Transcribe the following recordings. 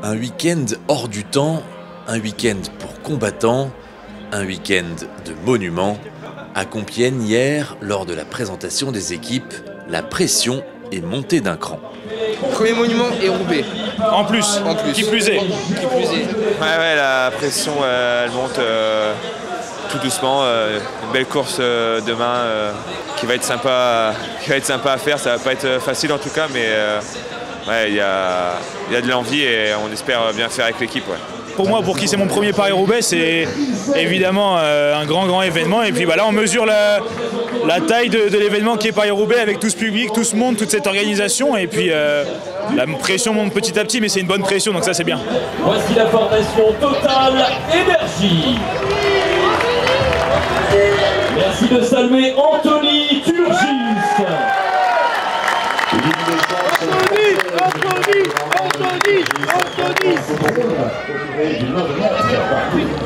Un week-end hors du temps, un week-end pour combattants, un week-end de monuments. À Compiègne hier, lors de la présentation des équipes, la pression est montée d'un cran. Premier monument est Roubaix. En plus. Qui plus est. Ouais, la pression elle monte tout doucement. Une belle course demain qui va être sympa à faire. Ça va pas être facile en tout cas, mais il y a de l'envie et on espère bien faire avec l'équipe. Ouais. Pour moi, pour qui c'est mon premier Paris-Roubaix, c'est évidemment un grand événement. Et puis là, on mesure la taille de l'événement qui est Paris-Roubaix avec tout ce public, tout ce monde, toute cette organisation. Et puis la pression monte petit à petit, mais c'est une bonne pression, donc ça c'est bien. Voici la formation Total Énergie. Merci de saluer Anthony Turgis. Tu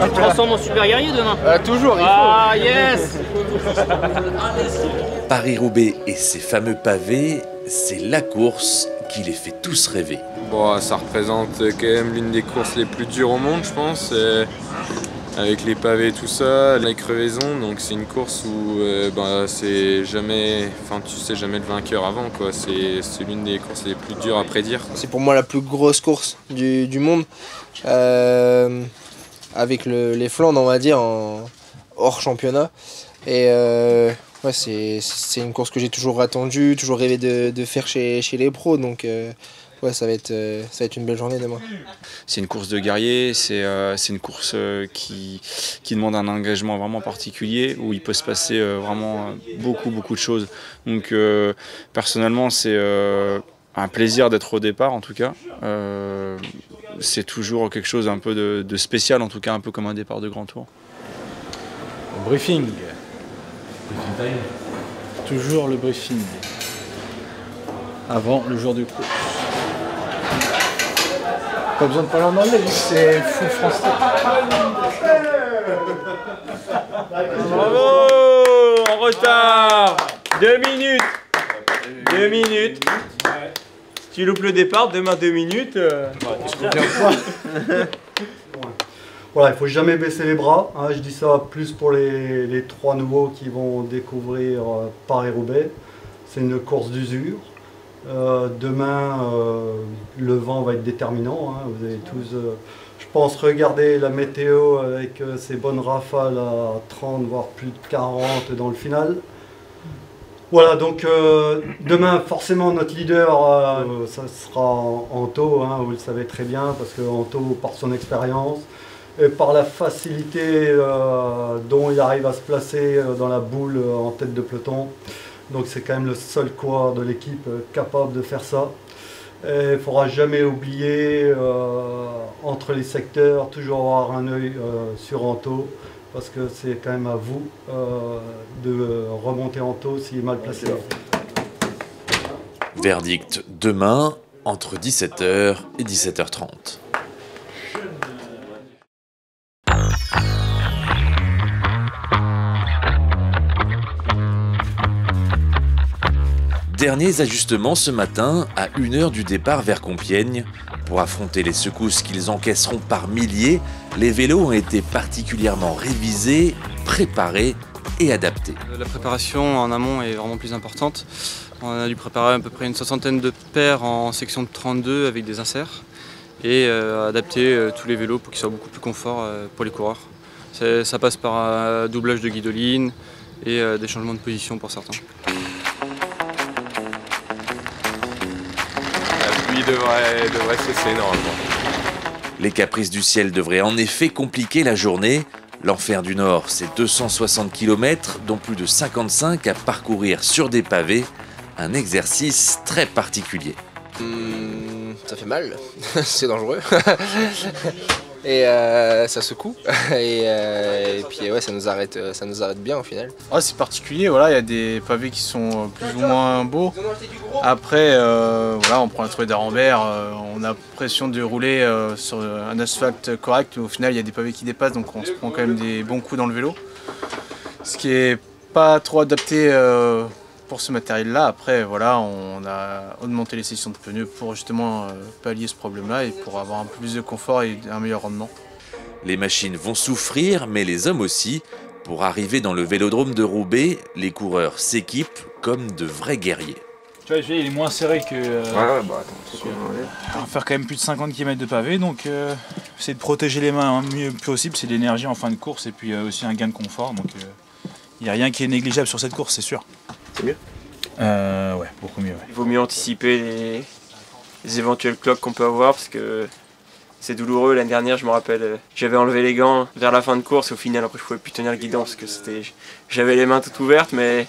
te transformes en super guerrier demain? Toujours, il faut. Ah yes. Paris-Roubaix et ses fameux pavés, c'est la course qui les fait tous rêver. Bon, ça représente quand même l'une des courses les plus dures au monde, je pense. Avec les pavés et tout ça, les crevaisons, donc c'est une course où c'est jamais, tu sais jamais le vainqueur avant, quoi. C'est l'une des courses les plus dures à prédire. C'est pour moi la plus grosse course du monde, avec les Flandres, on va dire, hors championnat. Et c'est une course que j'ai toujours attendue, toujours rêvé de faire chez les pros, donc ça va être une belle journée demain. C'est une course de guerrier, c'est une course qui demande un engagement vraiment particulier, où il peut se passer vraiment beaucoup de choses. Donc personnellement, c'est un plaisir d'être au départ en tout cas. C'est toujours quelque chose un peu de spécial, en tout cas un peu comme un départ de grand tour. Briefing. Toujours le briefing. Avant le jour du cours. Pas besoin de parler en anglais, c'est full français. Bravo, en retard. 2 minutes. 2 minutes. Si tu loupes le départ, demain 2 minutes. Voilà, il ne faut jamais baisser les bras. Hein, je dis ça plus pour les 3 nouveaux qui vont découvrir Paris-Roubaix. C'est une course d'usure. Demain, le vent va être déterminant. Hein. Vous allez tous, je pense, regarder la météo avec ces bonnes rafales à 30, voire plus de 40 dans le final. Voilà, donc demain, forcément, notre leader, ça sera Anto, hein, vous le savez très bien, parce que Anto, par son expérience et par la facilité dont il arrive à se placer dans la boule en tête de peloton. Donc c'est quand même le seul coureur de l'équipe capable de faire ça. Il ne faudra jamais oublier entre les secteurs, toujours avoir un œil sur Anto, parce que c'est quand même à vous de remonter Anto s'il est mal placé. Verdict demain entre 17h et 17h30. Derniers ajustements ce matin à 1h du départ vers Compiègne. Pour affronter les secousses qu'ils encaisseront par milliers, les vélos ont été particulièrement révisés, préparés et adaptés. La préparation en amont est vraiment plus importante. On a dû préparer à peu près une 60aine de paires en section de 32 avec des inserts et adapter tous les vélos pour qu'ils soient beaucoup plus confort pour les coureurs. Ça passe par un doublage de guidoline et des changements de position pour certains. Il devrait cesser normalement. Les caprices du ciel devraient en effet compliquer la journée. L'enfer du Nord, c'est 260 km, dont plus de 55 à parcourir sur des pavés. Un exercice très particulier. Ça fait mal, c'est dangereux. Et ça secoue. Et puis ouais, ça nous arrête bien au final. Ah, c'est particulier, voilà, il y a des pavés qui sont plus ou moins beaux. Après, voilà, on prend la trouée d'Arambert, on a l'impression de rouler sur un asphalte correct. Au final, il y a des pavés qui dépassent, donc on se prend quand même des bons coups dans le vélo. Ce qui est pas trop adapté pour ce matériel-là. Après, voilà, on a augmenté les sessions de pneus pour justement pallier ce problème-là et pour avoir un peu plus de confort et un meilleur rendement. Les machines vont souffrir, mais les hommes aussi. Pour arriver dans le vélodrome de Roubaix, les coureurs s'équipent comme de vrais guerriers. Tu vois, il est moins serré que... attends, on va faire quand même plus de 50 km de pavé, donc c'est de protéger les mains le mieux possible, c'est de l'énergie en fin de course et puis aussi un gain de confort. Donc il n'y a rien qui est négligeable sur cette course, c'est sûr. C'est mieux Ouais, beaucoup mieux. Ouais. Il vaut mieux anticiper les éventuels cloques qu'on peut avoir parce que c'est douloureux. L'année dernière, je me rappelle, j'avais enlevé les gants vers la fin de course et au final, après, je pouvais plus tenir le guidon parce que j'avais les mains toutes ouvertes, mais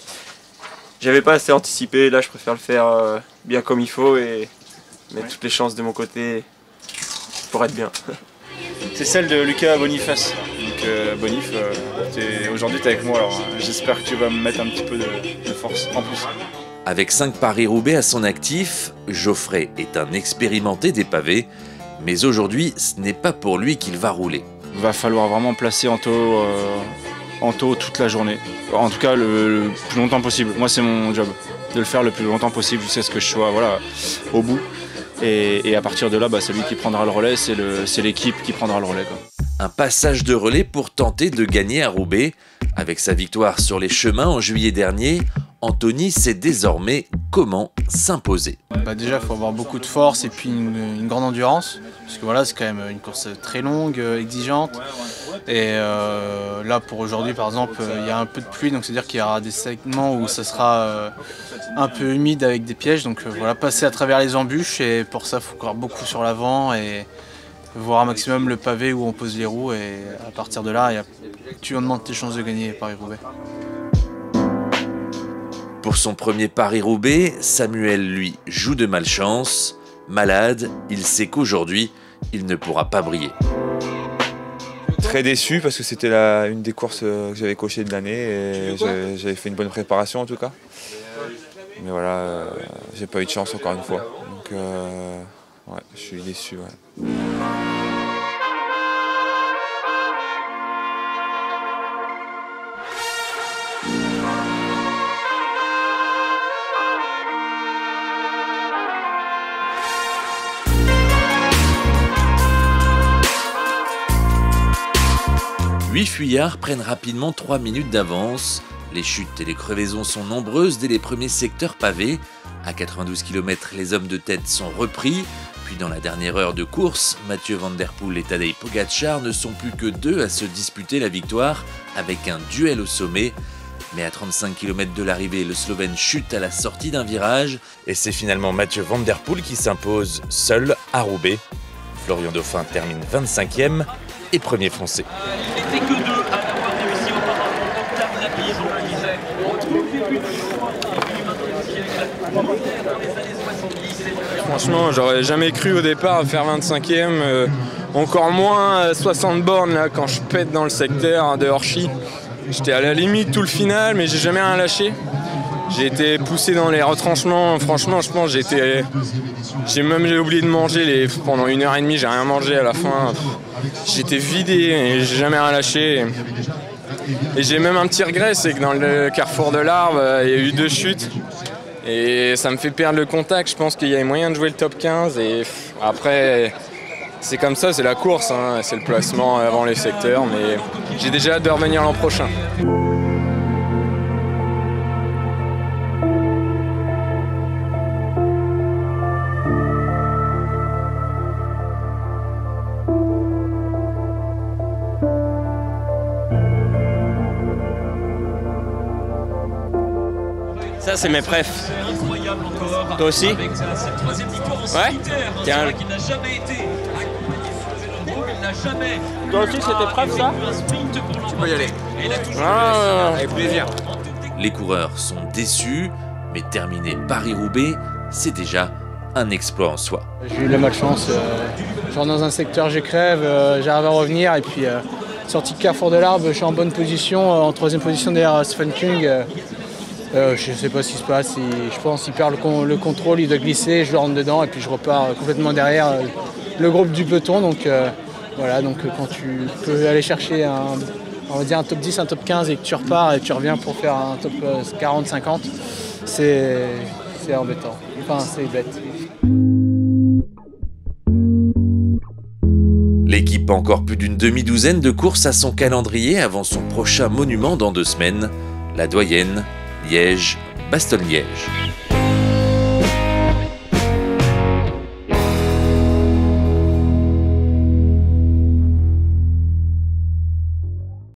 j'avais pas assez anticipé. Là, je préfère le faire bien comme il faut et mettre toutes les chances de mon côté pour être bien. C'est celle de Lucas Boniface. Donc Bonif, aujourd'hui tu es avec moi, alors j'espère que tu vas me mettre un petit peu de force en plus. Avec 5 Paris-Roubaix à son actif, Geoffrey est un expérimenté des pavés, mais aujourd'hui ce n'est pas pour lui qu'il va rouler. Il va falloir vraiment placer en taux toute la journée, en tout cas le plus longtemps possible. Moi c'est mon job, de le faire le plus longtemps possible jusqu'à ce que je sois au bout. Et à partir de là, c'est lui qui prendra le relais, c'est l'équipe qui prendra le relais, quoi. Un passage de relais pour tenter de gagner à Roubaix. Avec sa victoire sur les chemins en juillet dernier, Anthony sait désormais comment s'imposer. Déjà, il faut avoir beaucoup de force et puis une grande endurance. Parce que voilà, c'est quand même une course très longue, exigeante. Et là, pour aujourd'hui, par exemple, il y a un peu de pluie, donc c'est-à-dire qu'il y aura des segments où ça sera un peu humide avec des pièges. Donc voilà, passer à travers les embûches. Et pour ça, il faut courir beaucoup sur l'avant et voir un maximum le pavé où on pose les roues. Et à partir de là, tu augmentes tes chances de gagner Paris-Roubaix. Pour son premier Paris-Roubaix, Samuel, lui, joue de malchance. Malade, il sait qu'aujourd'hui, il ne pourra pas briller. Très déçu parce que c'était une des courses que j'avais cochées de l'année et j'avais fait une bonne préparation en tout cas. Mais voilà, j'ai pas eu de chance encore une fois. Donc ouais, je suis déçu. Ouais. Huit fuyards prennent rapidement 3 minutes d'avance. Les chutes et les crevaisons sont nombreuses dès les premiers secteurs pavés. À 92 km, les hommes de tête sont repris. Puis dans la dernière heure de course, Mathieu Van Der Poel et Tadej Pogačar ne sont plus que 2 à se disputer la victoire avec un duel au sommet. Mais à 35 km de l'arrivée, le Slovène chute à la sortie d'un virage. Et c'est finalement Mathieu Van Der Poel qui s'impose seul à Roubaix. Florian Dauphin termine 25e et premier français. Il n'était que 2 après avoir réussi auparavant d'octave rapide, on le disait. Tout le début de course, et puis maintenant le siècle, dans les années 70. Franchement, j'aurais jamais cru au départ faire 25e, encore moins 60 bornes là, quand je pète dans le secteur de Orchy. J'étais à la limite tout le final, mais j'ai jamais rien lâché. J'ai été poussé dans les retranchements, franchement je pense j'ai oublié de manger pendant 1h30, j'ai rien mangé à la fin. J'étais vidé et j'ai jamais rien lâché. Et j'ai même un petit regret, c'est que dans le carrefour de l'Arve, il y a eu 2 chutes. Et ça me fait perdre le contact, je pense qu'il y avait moyen de jouer le top 15. Et après, c'est comme ça, c'est la course, hein, c'est le placement avant les secteurs. Mais j'ai déjà hâte de revenir l'an prochain. Ça, c'est mes préfs. Toi aussi? Ouais? Tiens. Toi aussi, c'était prêt ça? Tu peux y aller. Avec plaisir. Les coureurs sont déçus, mais terminer Paris-Roubaix, c'est déjà un exploit en soi. J'ai eu de la malchance. Genre dans un secteur, je crève, j'arrive à revenir et puis sortie de Carrefour de l'Arbre, je suis en bonne position, en 3e position derrière Stefan Kung. Je ne sais pas ce qui se passe, je pense qu'il perd le contrôle, il doit glisser, je le rentre dedans et puis je repars complètement derrière le groupe du peloton. Donc voilà, donc quand tu peux aller chercher on va dire un top 10, un top 15 et que tu repars et que tu reviens pour faire un top 40-50, c'est embêtant. Enfin, c'est bête. L'équipe a encore plus d'une demi-douzaine de courses à son calendrier avant son prochain monument dans 2 semaines, la doyenne Liège-Bastogne-Liège.